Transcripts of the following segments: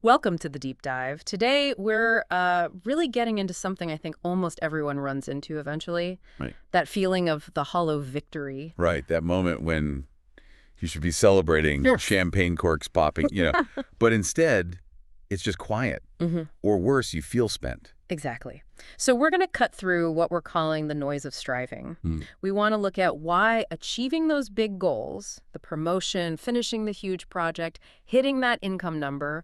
Welcome to the deep dive. Today, we're really getting into something I think almost everyone runs into eventually. Right. That feeling of the hollow victory. Right. That moment when you should be celebrating, Yes. champagne corks popping. But instead, it's just quiet. hmm Or worse, you feel spent. Exactly. So we're going to cut through what we're calling the noise of striving. We want to look at why achieving those big goals, the promotion, finishing the huge project, hitting that income number,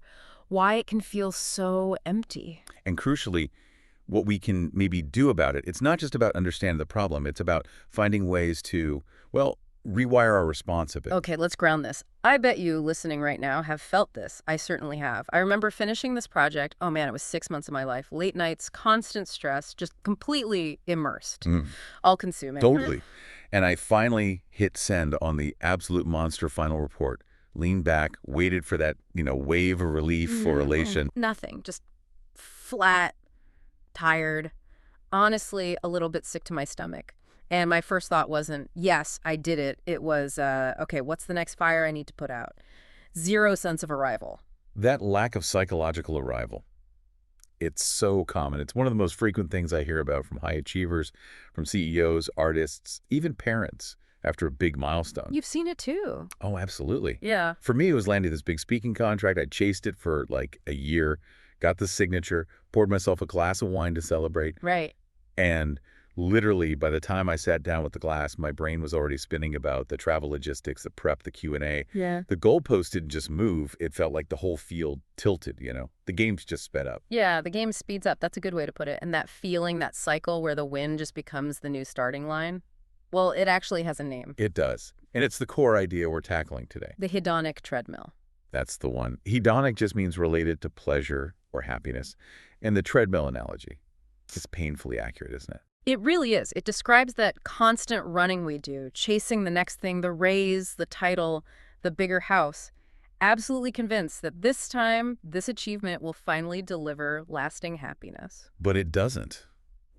why it can feel so empty. And crucially, what we can maybe do about it. It's not just about understanding the problem. It's about finding ways to, well, rewire our response a bit. Okay, let's ground this. I bet you listening right now have felt this. I certainly have. I remember finishing this project. Oh man, it was 6 months of my life. Late nights, constant stress, just completely immersed, all consuming. Totally. And I finally hit send on the absolute monster final report. Leaned back, waited for that, wave of relief or elation. Nothing, just flat, tired, honestly a little bit sick to my stomach. And my first thought wasn't, yes, I did it. It was, okay, what's the next fire I need to put out? Zero sense of arrival. That lack of psychological arrival, it's so common. It's one of the most frequent things I hear about from high achievers, from CEOs, artists, even parents after a big milestone. You've seen it too. Oh, absolutely. Yeah. For me, it was landing this big speaking contract. I chased it for like a year, got the signature, poured myself a glass of wine to celebrate. Right. And literally, by the time I sat down with the glass, my brain was already spinning about the travel logistics, the prep, the Q&A. Yeah. The goalpost didn't just move. It felt like the whole field tilted, The game's just sped up. Yeah, the game speeds up. That's a good way to put it. And that feeling, that cycle where the win just becomes the new starting line, well, it actually has a name. It does. And it's the core idea we're tackling today. The hedonic treadmill. That's the one. Hedonic just means related to pleasure or happiness. And the treadmill analogy is painfully accurate, isn't it? It really is. It describes that constant running we do, chasing the next thing, the raise, the title, the bigger house. Absolutely convinced that this time, this achievement will finally deliver lasting happiness. But it doesn't.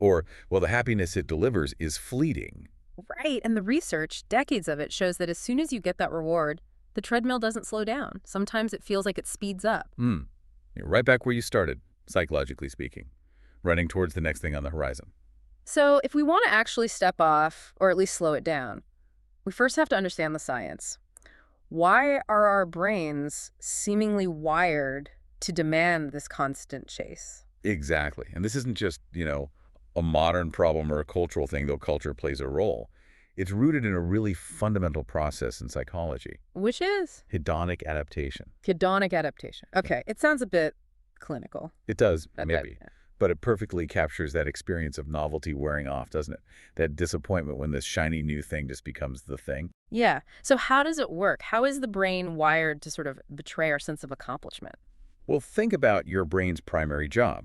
Or, well, the happiness it delivers is fleeting. Right, and the research, decades of it, shows that as soon as you get that reward, the treadmill doesn't slow down. Sometimes it feels like it speeds up. You're right back where you started, psychologically speaking, running towards the next thing on the horizon. So if we want to actually step off, or at least slow it down, we first have to understand the science. Why are our brains seemingly wired to demand this constant chase? Exactly. And this isn't just, a modern problem or a cultural thing, though culture plays a role. It's rooted in a really fundamental process in psychology. Which is? Hedonic adaptation. Hedonic adaptation. Okay, it sounds a bit clinical. It does, That- maybe. But it perfectly captures that experience of novelty wearing off, doesn't it? That disappointment when this shiny new thing just becomes the thing. Yeah. So how does it work? How is the brain wired to sort of betray our sense of accomplishment? Well, think about your brain's primary job.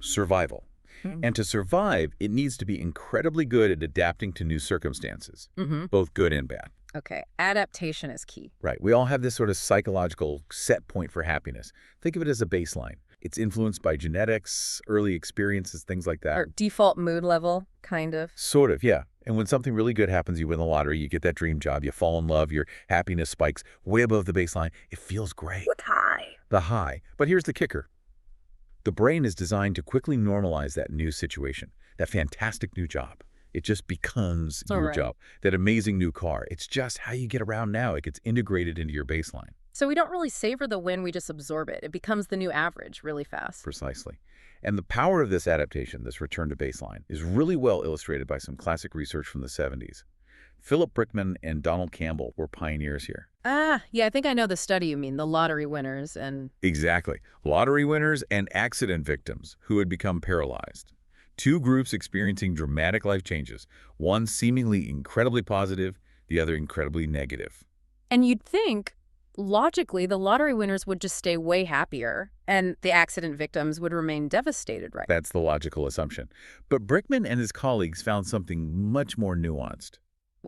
Survival. And to survive, it needs to be incredibly good at adapting to new circumstances, both good and bad. Okay, adaptation is key. Right. We all have this sort of psychological set point for happiness. Think of it as a baseline. It's influenced by genetics, early experiences, things like that. Or default mood level, kind of. Sort of, yeah. And when something really good happens, you win the lottery, you get that dream job, you fall in love, your happiness spikes way above the baseline. It feels great. With high. The high. But here's the kicker. The brain is designed to quickly normalize that new situation, that fantastic new job. It just becomes your job. That amazing new car. It's just how you get around now. It gets integrated into your baseline. So we don't really savor the win, we just absorb it. It becomes the new average really fast. Precisely. And the power of this adaptation, this return to baseline, is really well illustrated by some classic research from the 70s. Philip Brickman and Donald Campbell were pioneers here. Yeah, I think I know the study you mean, the lottery winners and... Exactly. Lottery winners and accident victims who had become paralyzed. Two groups experiencing dramatic life changes, one seemingly incredibly positive, the other incredibly negative. And you'd think, logically, the lottery winners would just stay way happier, and the accident victims would remain devastated, right? That's the logical assumption. But Brickman and his colleagues found something much more nuanced.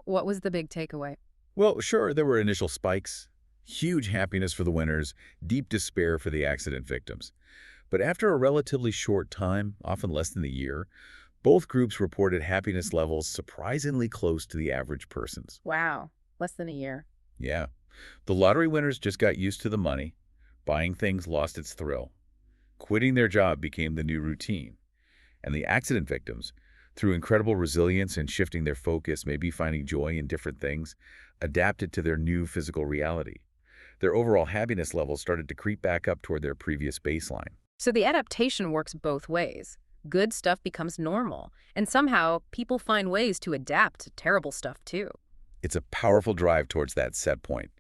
What was the big takeaway? Well, sure, there were initial spikes, huge happiness for the winners, deep despair for the accident victims. But after a relatively short time, often less than a year, both groups reported happiness levels surprisingly close to the average person's. Wow, less than a year. Yeah. The lottery winners just got used to the money. Buying things lost its thrill. Quitting their job became the new routine. And the accident victims, through incredible resilience and shifting their focus, maybe finding joy in different things, adapted to their new physical reality. Their overall happiness levels started to creep back up toward their previous baseline. So the adaptation works both ways. Good stuff becomes normal, and somehow people find ways to adapt to terrible stuff too. It's a powerful drive towards that set point,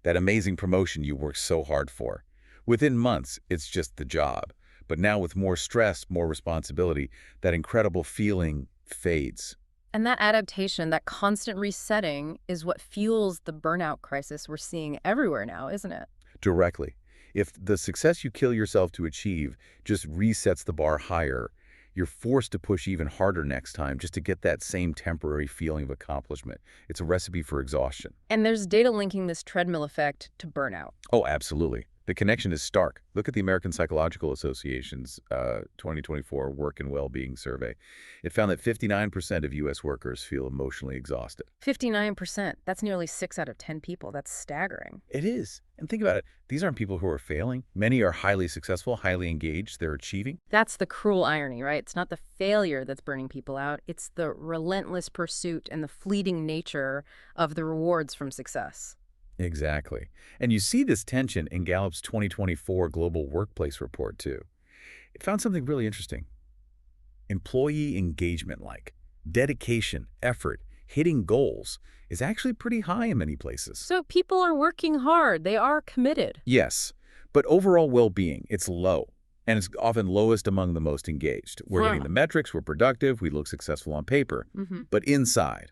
that amazing promotion you worked so hard for. Within months, it's just the job. But now with more stress, more responsibility, that incredible feeling fades. And that adaptation, that constant resetting, is what fuels the burnout crisis we're seeing everywhere now, isn't it? Directly. If the success you kill yourself to achieve just resets the bar higher, you're forced to push even harder next time just to get that same temporary feeling of accomplishment. It's a recipe for exhaustion. And there's data linking this treadmill effect to burnout. Oh, absolutely. The connection is stark. Look at the American Psychological Association's 2024 Work and Well-Being Survey. It found that 59% of U.S. workers feel emotionally exhausted. 59%. That's nearly 6 out of 10 people. That's staggering. It is. And think about it. These aren't people who are failing. Many are highly successful, highly engaged. They're achieving. That's the cruel irony, right? It's not the failure that's burning people out. It's the relentless pursuit and the fleeting nature of the rewards from success. Exactly. And you see this tension in Gallup's 2024 Global Workplace Report, too. It found something really interesting. Employee engagement, like dedication, effort, hitting goals, is actually pretty high in many places. So people are working hard. They are committed. Yes, but overall well-being, it's low. And it's often lowest among the most engaged. We're hitting the metrics, we're productive, we look successful on paper. But inside,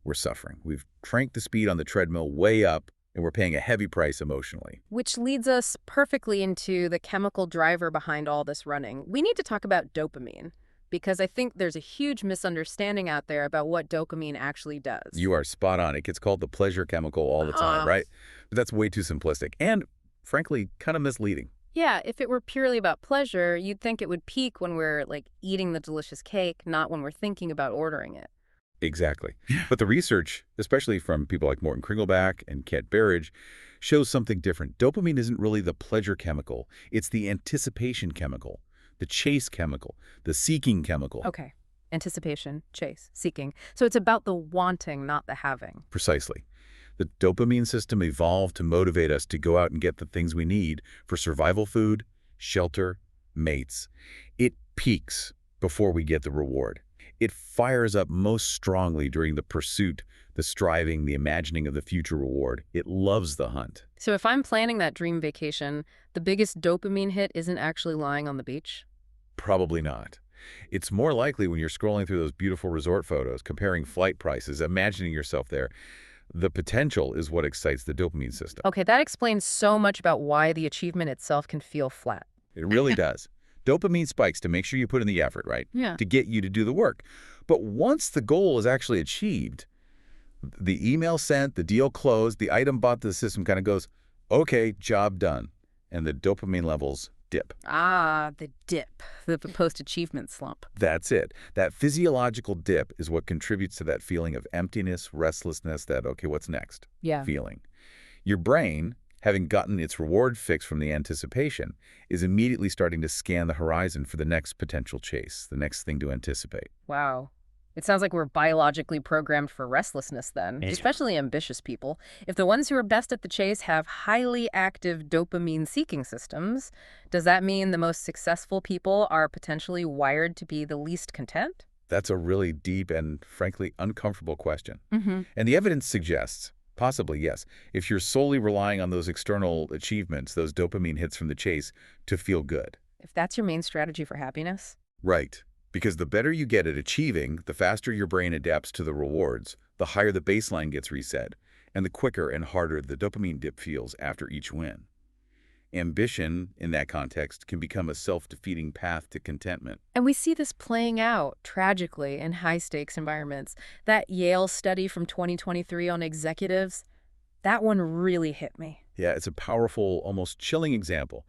we're suffering. We've cranked the speed on the treadmill way up, and we're paying a heavy price emotionally. Which leads us perfectly into the chemical driver behind all this running. We need to talk about dopamine, because I think there's a huge misunderstanding out there about what dopamine actually does. You are spot on. It gets called the pleasure chemical all the time, right? But that's way too simplistic and, frankly, kind of misleading. Yeah, if it were purely about pleasure, you'd think it would peak when we're, like, eating the delicious cake, not when we're thinking about ordering it. Exactly. But the research, especially from people like Morton Kringleback and Kent Berridge, shows something different. Dopamine isn't really the pleasure chemical. It's the anticipation chemical, the chase chemical, the seeking chemical. Okay. Anticipation, chase, seeking. So it's about the wanting, not the having. Precisely. The dopamine system evolved to motivate us to go out and get the things we need for survival food, shelter, mates. It peaks before we get the reward. It fires up most strongly during the pursuit, the striving, the imagining of the future reward. It loves the hunt. So if I'm planning that dream vacation, the biggest dopamine hit isn't actually lying on the beach? Probably not. It's more likely when you're scrolling through those beautiful resort photos, comparing flight prices, imagining yourself there. The potential is what excites the dopamine system. Okay, that explains so much about why the achievement itself can feel flat. It really does. Dopamine spikes to make sure you put in the effort, right? Yeah. To get you to do the work. But once the goal is actually achieved, the email sent, the deal closed, the item bought, the system kind of goes, okay, job done. And the dopamine levels dip. Ah, the dip, the post-achievement slump. That's it. That physiological dip is what contributes to that feeling of emptiness, restlessness, that, okay, what's next? Yeah. Feeling. Your brain, having gotten its reward fix from the anticipation, is immediately starting to scan the horizon for the next potential chase, the next thing to anticipate. Wow. It sounds like we're biologically programmed for restlessness then, especially ambitious people. If the ones who are best at the chase have highly active dopamine-seeking systems, does that mean the most successful people are potentially wired to be the least content? That's a really deep and, frankly, uncomfortable question. And the evidence suggests, possibly, yes, if you're solely relying on those external achievements, those dopamine hits from the chase, to feel good. If that's your main strategy for happiness? Right. Because the better you get at achieving, the faster your brain adapts to the rewards, the higher the baseline gets reset, and the quicker and harder the dopamine dip feels after each win. Ambition, in that context, can become a self-defeating path to contentment. And we see this playing out, tragically, in high-stakes environments. That Yale study from 2023 on executives, that one really hit me. Yeah, it's a powerful, almost chilling example.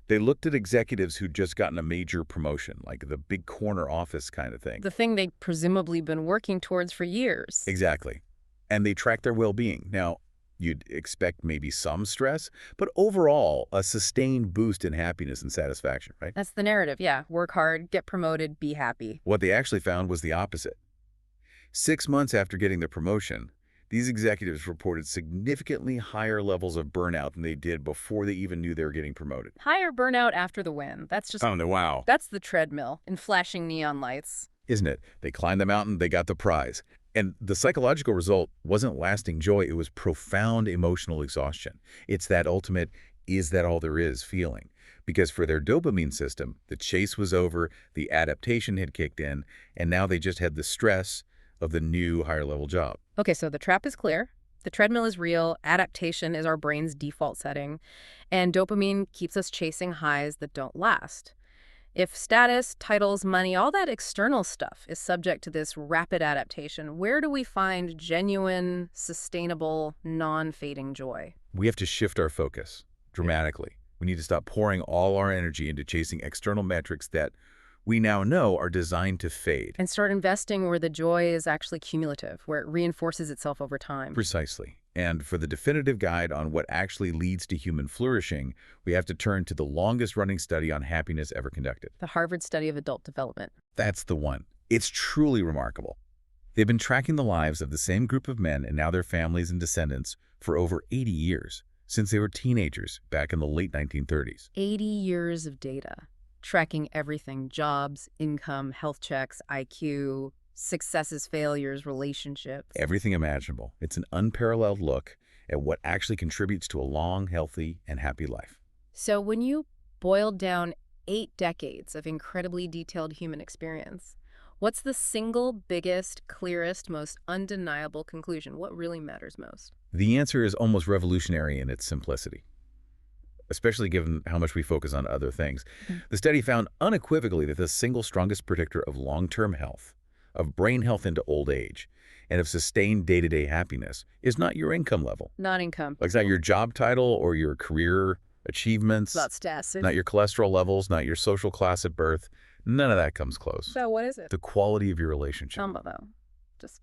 They looked at executives who'd just gotten a major promotion, like the big corner office kind of thing. The thing they'd presumably been working towards for years. Exactly. And they tracked their well-being. Now, You'd expect maybe some stress, but overall, a sustained boost in happiness and satisfaction, right? That's the narrative, yeah. Work hard, get promoted, be happy. What they actually found was the opposite. 6 months after getting the promotion, these executives reported significantly higher levels of burnout than they did before they even knew they were getting promoted. Higher burnout after the win. Oh, no, wow. That's the treadmill in flashing neon lights. Isn't it? They climbed the mountain, they got the prize. And the psychological result wasn't lasting joy, it was profound emotional exhaustion. It's that ultimate, is that all there is feeling. Because for their dopamine system, the chase was over, the adaptation had kicked in, and now they just had the stress of the new higher level job. Okay, so the trap is clear. The treadmill is real. Adaptation is our brain's default setting. And dopamine keeps us chasing highs that don't last. If status, titles, money, all that external stuff is subject to this rapid adaptation, where do we find genuine, sustainable, non-fading joy? We have to shift our focus dramatically. We need to stop pouring all our energy into chasing external metrics that we now know are designed to fade. And start investing where the joy is actually cumulative, where it reinforces itself over time. Precisely. And for the definitive guide on what actually leads to human flourishing, we have to turn to the longest-running study on happiness ever conducted. The Harvard Study of Adult Development. That's the one. It's truly remarkable. They've been tracking the lives of the same group of men and now their families and descendants for over 80 years, since they were teenagers back in the late 1930s. 80 years of data, tracking everything: jobs, income, health checks, IQ, successes, failures, relationships. Everything imaginable. It's an unparalleled look at what actually contributes to a long, healthy, and happy life. So when you boiled down 8 decades of incredibly detailed human experience, what's the single biggest, clearest, most undeniable conclusion? What really matters most? The answer is almost revolutionary in its simplicity, especially given how much we focus on other things. The study found unequivocally that the single strongest predictor of long-term health, of brain health into old age, and of sustained day-to-day happiness is not your income level. Not income. It's not your job title or your career achievements. Not status. Not your cholesterol levels, not your social class at birth. None of that comes close. So what is it? The quality of your relationship. Though. Just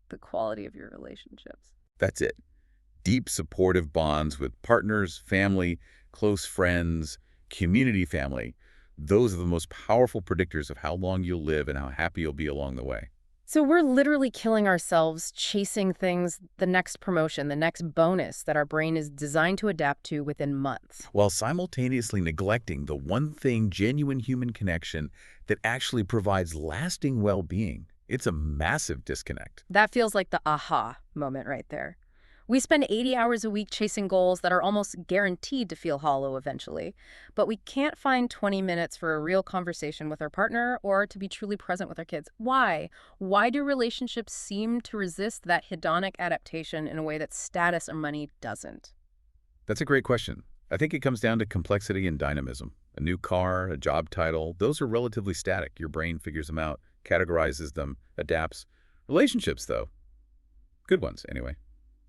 the quality of your relationships. That's it. Deep, supportive bonds with partners, family, close friends, community family. Those are the most powerful predictors of how long you'll live and how happy you'll be along the way. So we're literally killing ourselves chasing things, the next promotion, the next bonus that our brain is designed to adapt to within months. While simultaneously neglecting the one thing, genuine human connection, that actually provides lasting well-being. It's a massive disconnect. That feels like the aha moment right there. We spend 80 hours a week chasing goals that are almost guaranteed to feel hollow eventually, but we can't find 20 minutes for a real conversation with our partner or to be truly present with our kids. Why? Why do relationships seem to resist that hedonic adaptation in a way that status or money doesn't? That's a great question. I think it comes down to complexity and dynamism. A new car, a job title, those are relatively static. Your brain figures them out, categorizes them, adapts. Relationships, though, good ones anyway.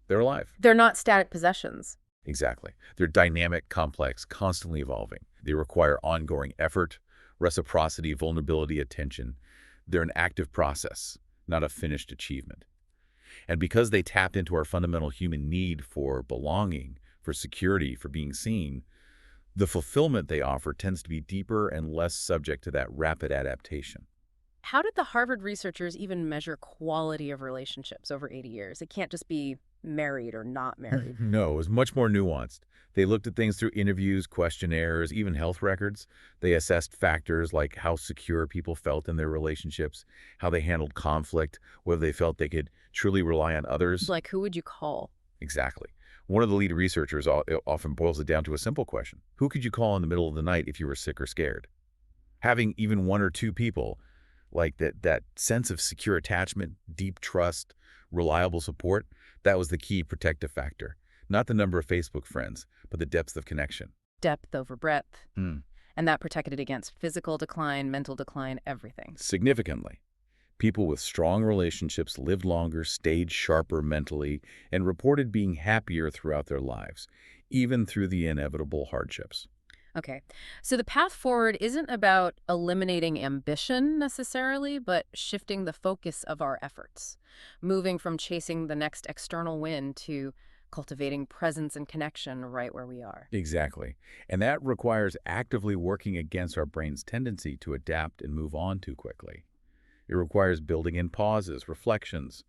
They're alive. They're not static possessions. Exactly. They're dynamic, complex, constantly evolving. They require ongoing effort, reciprocity, vulnerability, attention. They're an active process, not a finished achievement. And because they tap into our fundamental human need for belonging, for security, for being seen, the fulfillment they offer tends to be deeper and less subject to that rapid adaptation. How did the Harvard researchers even measure quality of relationships over 80 years? It can't just be married or not married. No, it was much more nuanced. They looked at things through interviews, questionnaires, even health records. They assessed factors like how secure people felt in their relationships, how they handled conflict, whether they felt they could truly rely on others. Like, who would you call? Exactly. One of the lead researchers often boils it down to a simple question. Who could you call in the middle of the night if you were sick or scared? Having even one or two people, like that sense of secure attachment, deep trust, reliable support, that was the key protective factor. Not the number of Facebook friends, but the depth of connection. Depth over breadth. And that protected it against physical decline, mental decline, everything. Significantly. People with strong relationships lived longer, stayed sharper mentally, and reported being happier throughout their lives, even through the inevitable hardships. Okay, so the path forward isn't about eliminating ambition necessarily, but shifting the focus of our efforts, moving from chasing the next external win to cultivating presence and connection right where we are. Exactly. And that requires actively working against our brain's tendency to adapt and move on too quickly. It requires building in pauses, reflections,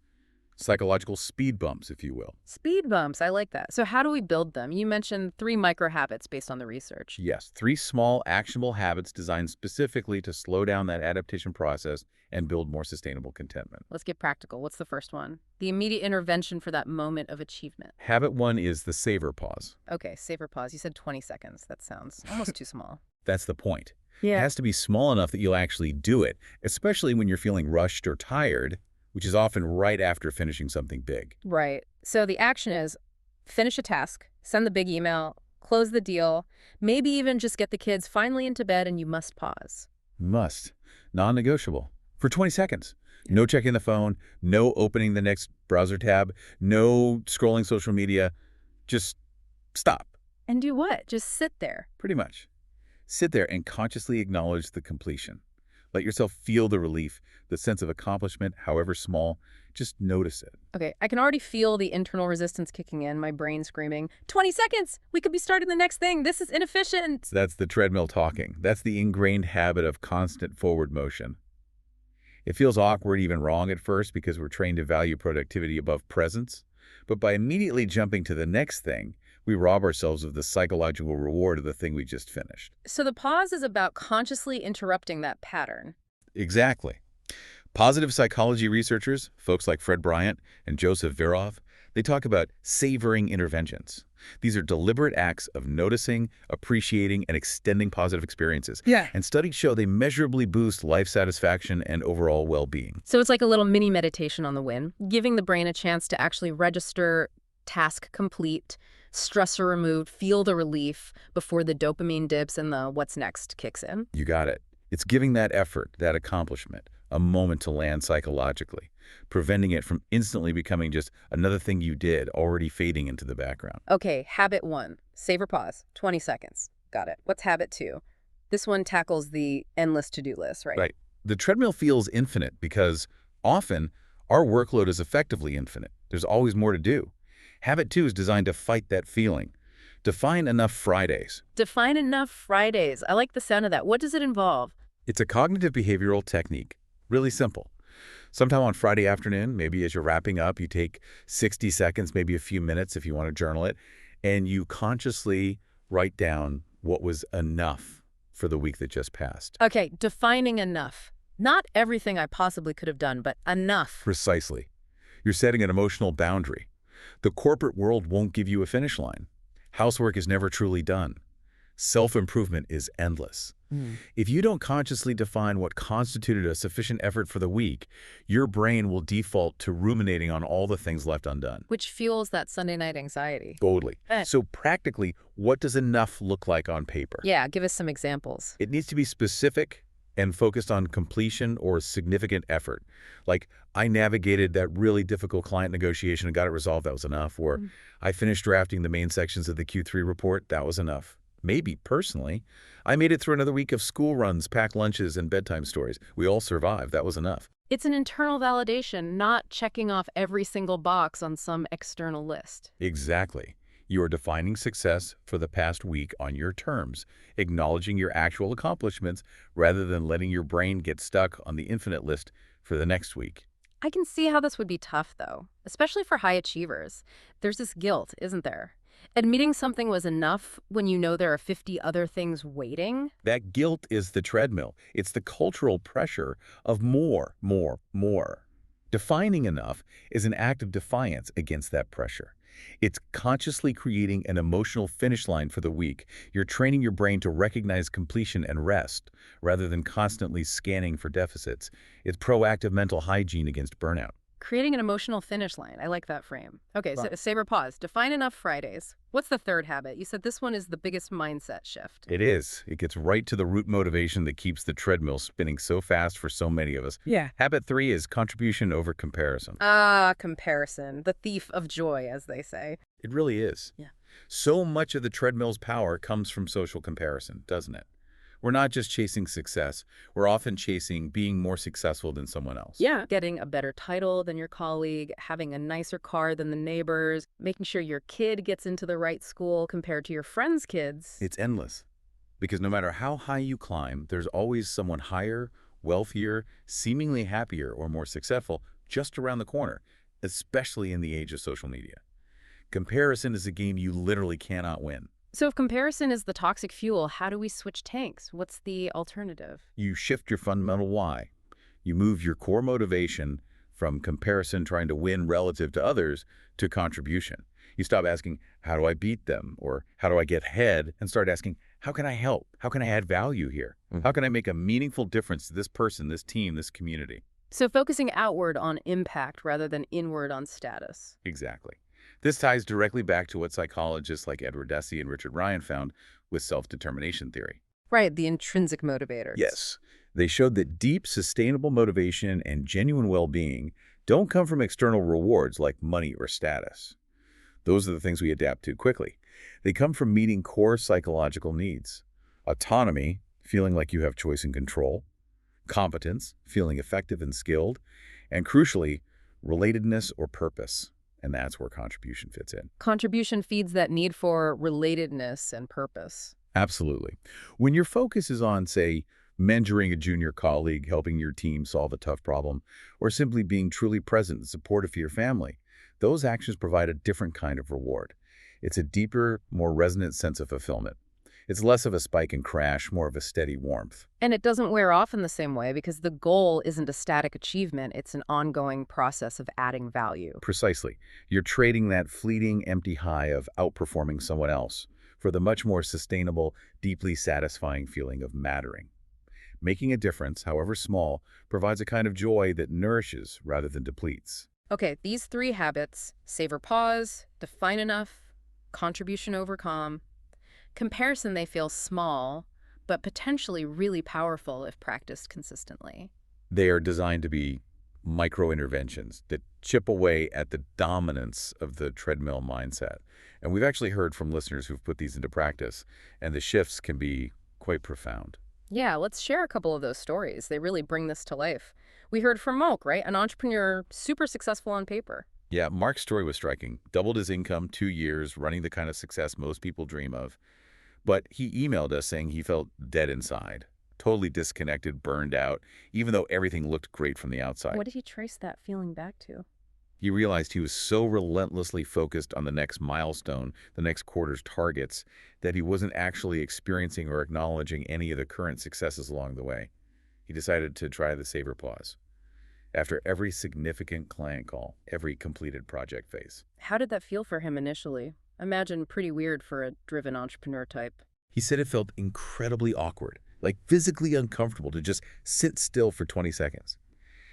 psychological speed bumps, if you will. Speed bumps, I like that. So how do we build them? You mentioned 3 micro habits based on the research. Yes, 3 small, actionable habits designed specifically to slow down that adaptation process and build more sustainable contentment. Let's get practical. What's the first one? The immediate intervention for that moment of achievement. Habit 1 is the savor pause. Okay, savor pause. You said 20 seconds. That sounds almost too small. That's the point. It Yeah. has to be small enough that you'll actually do it, especially when you're feeling rushed or tired, which is often right after finishing something big. Right. So the action is finish a task, send the big email, close the deal, maybe even just get the kids finally into bed, and you must pause. Must. Non-negotiable. For 20 seconds. No checking the phone, no opening the next browser tab, no scrolling social media. Just stop, And do what? Just sit there. pretty much. Sit there and consciously acknowledge the completion. Let yourself feel the relief, the sense of accomplishment, however small. Just notice it. Okay, I can already feel the internal resistance kicking in, my brain screaming, 20 seconds! We could be starting the next thing! This is inefficient! That's the treadmill talking. That's the ingrained habit of constant forward motion. It feels awkward, even wrong at first, because we're trained to value productivity above presence. But by immediately jumping to the next thing, we rob ourselves of the psychological reward of the thing we just finished. So the pause is about consciously interrupting that pattern. Exactly. Positive psychology researchers, folks like Fred Bryant and Joseph Virov, they talk about savoring interventions. These are deliberate acts of noticing, appreciating, and extending positive experiences. Yeah. And studies show they measurably boost life satisfaction and overall well-being. So it's like a little mini meditation on the win, giving the brain a chance to actually register task complete, stressor removed, feel the relief before the dopamine dips and the what's next kicks in. You got it. It's giving that effort, that accomplishment, a moment to land psychologically, preventing it from instantly becoming just another thing you did, already fading into the background. Okay, habit 1, savor pause, 20 seconds. Got it. What's habit 2? This one tackles the endless to-do list, right? Right. The treadmill feels infinite because often our workload is effectively infinite. There's always more to do. Habit 2 is designed to fight that feeling. Define enough Fridays. Define enough Fridays. I like the sound of that. What does it involve? It's a cognitive behavioral technique. Really simple. Sometime on Friday afternoon, maybe as you're wrapping up, you take 60 seconds, maybe a few minutes if you want to journal it, and you consciously write down what was enough for the week that just passed. Okay, defining enough. Not everything I possibly could have done, but enough. Precisely. You're setting an emotional boundary. The corporate world won't give you a finish line. Housework is never truly done. Self-improvement is endless. If you don't consciously define what constituted a sufficient effort for the week, your brain will default to ruminating on all the things left undone. Which fuels that Sunday night anxiety. Totally. So practically, what does enough look like on paper? Yeah, give us some examples. It needs to be specific and focused on completion or significant effort. Like, I navigated that really difficult client negotiation and got it resolved, that was enough. Or I finished drafting the main sections of the Q3 report, that was enough. Maybe, personally, I made it through another week of school runs, packed lunches, and bedtime stories. We all survived, that was enough. It's an internal validation, not checking off every single box on some external list. Exactly. You are defining success for the past week on your terms, acknowledging your actual accomplishments rather than letting your brain get stuck on the infinite list for the next week. I can see how this would be tough, though, especially for high achievers. There's this guilt, isn't there? Admitting something was enough when you know there are 50 other things waiting. That guilt is the treadmill. It's the cultural pressure of more, more, more. Defining enough is an act of defiance against that pressure. It's consciously creating an emotional finish line for the week. You're training your brain to recognize completion and rest, rather than constantly scanning for deficits. It's proactive mental hygiene against burnout. Creating an emotional finish line. I like that frame. Okay, so savor pause. Define enough Fridays. What's the third habit? You said this one is the biggest mindset shift. It is. It gets right to the root motivation that keeps the treadmill spinning so fast for so many of us. Yeah. Habit 3 is contribution over comparison. Ah, comparison. The thief of joy, as they say. It really is. Yeah. So much of the treadmill's power comes from social comparison, doesn't it? We're not just chasing success. We're often chasing being more successful than someone else. Yeah. Getting a better title than your colleague, having a nicer car than the neighbors, making sure your kid gets into the right school compared to your friends' kids. It's endless. Because no matter how high you climb, there's always someone higher, wealthier, seemingly happier, or more successful just around the corner, especially in the age of social media. Comparison is a game you literally cannot win. So if comparison is the toxic fuel, how do we switch tanks? What's the alternative? You shift your fundamental why. You move your core motivation from comparison, trying to win relative to others, to contribution. You stop asking, how do I beat them? Or how do I get ahead? And start asking, how can I help? How can I add value here? How can I make a meaningful difference to this person, this team, this community? So focusing outward on impact rather than inward on status. Exactly. This ties directly back to what psychologists like Edward Deci and Richard Ryan found with self-determination theory. Right, the intrinsic motivators. Yes. They showed that deep, sustainable motivation and genuine well-being don't come from external rewards like money or status. Those are the things we adapt to quickly. They come from meeting core psychological needs. Autonomy, feeling like you have choice and control. Competence, feeling effective and skilled. And crucially, relatedness or purpose. And that's where contribution fits in. Contribution feeds that need for relatedness and purpose. Absolutely. When your focus is on, say, mentoring a junior colleague, helping your team solve a tough problem, or simply being truly present and supportive for your family, those actions provide a different kind of reward. It's a deeper, more resonant sense of fulfillment. It's less of a spike and crash, more of a steady warmth. And it doesn't wear off in the same way because the goal isn't a static achievement. It's an ongoing process of adding value. Precisely. You're trading that fleeting, empty high of outperforming someone else for the much more sustainable, deeply satisfying feeling of mattering. Making a difference, however small, provides a kind of joy that nourishes rather than depletes. Okay, these three habits, savor pause, define enough, contribution over calm. Comparison, they feel small, but potentially really powerful if practiced consistently. They are designed to be micro-interventions that chip away at the dominance of the treadmill mindset. And we've actually heard from listeners who've put these into practice, and the shifts can be quite profound. Yeah, let's share a couple of those stories. They really bring this to life. We heard from Moke, right? An entrepreneur, super successful on paper. Yeah, Mark's story was striking. Doubled his income 2 years, running the kind of success most people dream of. But he emailed us saying he felt dead inside, totally disconnected, burned out, even though everything looked great from the outside. What did he trace that feeling back to? He realized he was so relentlessly focused on the next milestone, the next quarter's targets, that he wasn't actually experiencing or acknowledging any of the current successes along the way. He decided to try the savor pause. After every significant client call, every completed project phase. How did that feel for him initially? Imagine pretty weird for a driven entrepreneur type. He said it felt incredibly awkward, like physically uncomfortable to just sit still for 20 seconds.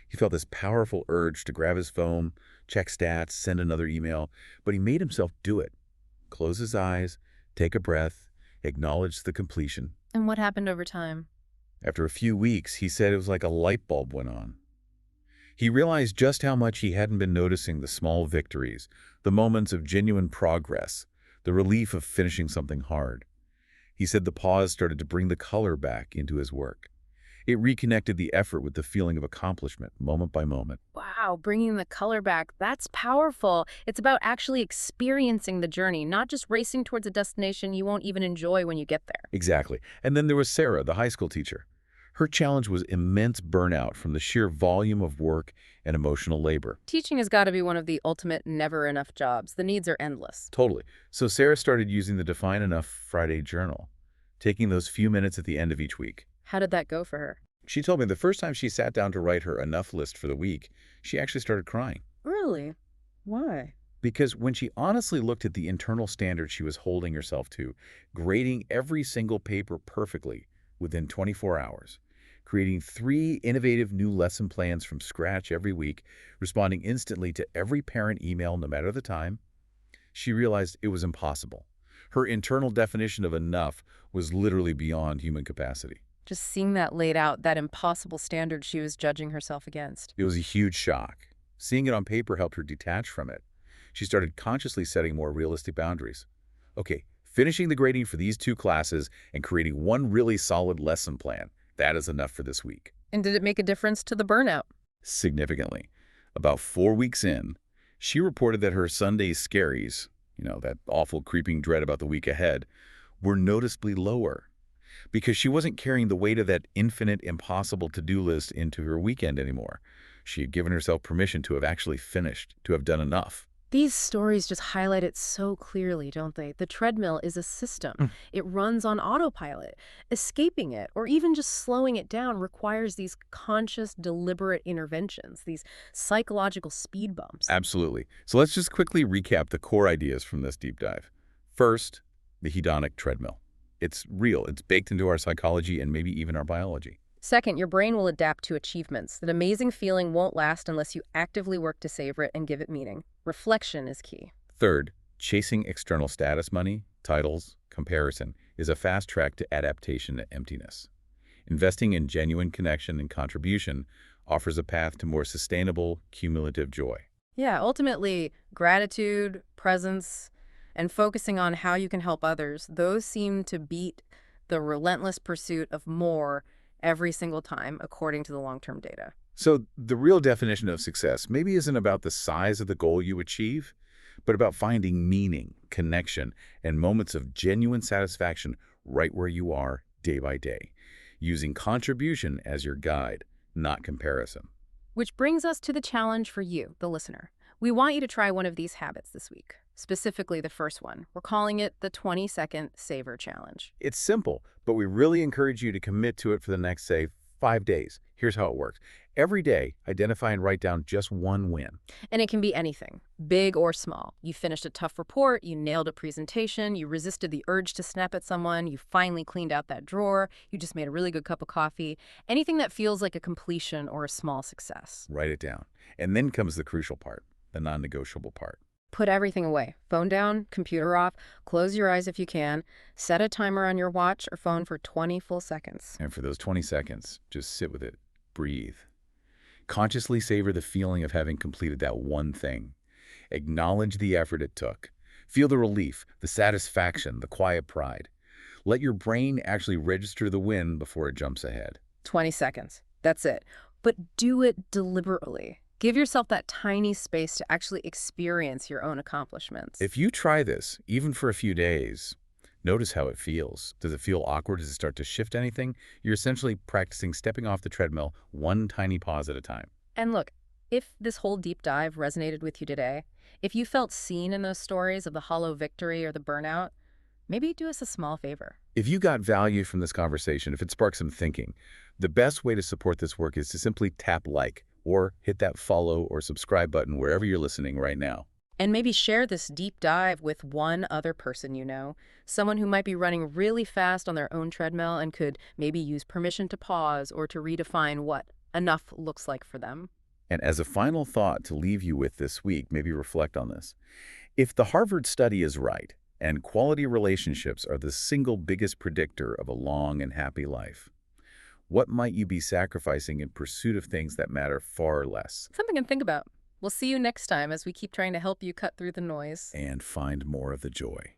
He felt this powerful urge to grab his phone, check stats, send another email, but he made himself do it. Close his eyes, take a breath, acknowledge the completion. And what happened over time? After a few weeks, he said it was like a light bulb went on. He realized just how much he hadn't been noticing the small victories, the moments of genuine progress, the relief of finishing something hard. He said the pause started to bring the color back into his work. It reconnected the effort with the feeling of accomplishment, moment by moment. Wow, bringing the color back, that's powerful. It's about actually experiencing the journey, not just racing towards a destination you won't even enjoy when you get there. Exactly. And then there was Sarah, the high school teacher. Her challenge was immense burnout from the sheer volume of work and emotional labor. Teaching has got to be one of the ultimate never enough jobs. The needs are endless. Totally. So Sarah started using the Define Enough Friday journal, taking those few minutes at the end of each week. How did that go for her? She told me the first time she sat down to write her enough list for the week, she actually started crying. Really? Why? Because when she honestly looked at the internal standards she was holding herself to, grading every single paper perfectly within 24 hours, creating 3 innovative new lesson plans from scratch every week, responding instantly to every parent email no matter the time, she realized it was impossible. Her internal definition of enough was literally beyond human capacity. Just seeing that laid out, that impossible standard she was judging herself against. It was a huge shock. Seeing it on paper helped her detach from it. She started consciously setting more realistic boundaries. Okay, Finishing the grading for these 2 classes and creating one really solid lesson plan, that is enough for this week. And did it make a difference to the burnout? Significantly. About 4 weeks in, she reported that her Sunday scaries, that awful creeping dread about the week ahead, were noticeably lower because she wasn't carrying the weight of that infinite, impossible to-do list into her weekend anymore. She had given herself permission to have actually finished, to have done enough. These stories just highlight it so clearly, don't they? The treadmill is a system. It runs on autopilot. Escaping it, or even just slowing it down, requires these conscious, deliberate interventions, these psychological speed bumps. Absolutely. So let's just quickly recap the core ideas from this deep dive. First, the hedonic treadmill. It's real. It's baked into our psychology and maybe even our biology. Second, your brain will adapt to achievements. That amazing feeling won't last unless you actively work to savor it and give it meaning. Reflection is key. Third, chasing external status money, titles, comparison is a fast track to adaptation to emptiness. Investing in genuine connection and contribution offers a path to more sustainable, cumulative joy. Yeah, ultimately, gratitude, presence, and focusing on how you can help others, those seem to beat the relentless pursuit of more every single time, according to the long-term data. So the real definition of success maybe isn't about the size of the goal you achieve, but about finding meaning, connection, and moments of genuine satisfaction right where you are day by day, using contribution as your guide, not comparison. Which brings us to the challenge for you, the listener. We want you to try one of these habits this week, specifically the first one. We're calling it the 20-second savor challenge. It's simple, but we really encourage you to commit to it for the next, say, 5 days. Here's how it works. Every day, identify and write down just one win. And it can be anything, big or small. You finished a tough report, you nailed a presentation, you resisted the urge to snap at someone, you finally cleaned out that drawer, you just made a really good cup of coffee. Anything that feels like a completion or a small success. Write it down. And then comes the crucial part, the non-negotiable part. Put everything away. Phone down, computer off, close your eyes if you can, set a timer on your watch or phone for 20 full seconds. And for those 20 seconds, just sit with it. Breathe. Consciously savor the feeling of having completed that one thing. Acknowledge the effort it took. Feel the relief, the satisfaction, the quiet pride. Let your brain actually register the win before it jumps ahead. 20 seconds. That's it. But do it deliberately. Give yourself that tiny space to actually experience your own accomplishments. If you try this, even for a few days, notice how it feels. Does it feel awkward? Does it start to shift anything? You're essentially practicing stepping off the treadmill one tiny pause at a time. And look, if this whole deep dive resonated with you today, if you felt seen in those stories of the hollow victory or the burnout, maybe do us a small favor. If you got value from this conversation, if it sparked some thinking, the best way to support this work is to simply tap like or hit that follow or subscribe button wherever you're listening right now. And maybe share this deep dive with one other person you know, someone who might be running really fast on their own treadmill and could maybe use permission to pause or to redefine what enough looks like for them. And as a final thought to leave you with this week, maybe reflect on this. If the Harvard study is right, and quality relationships are the single biggest predictor of a long and happy life, what might you be sacrificing in pursuit of things that matter far less? Something to think about. We'll see you next time as we keep trying to help you cut through the noise And find more of the joy.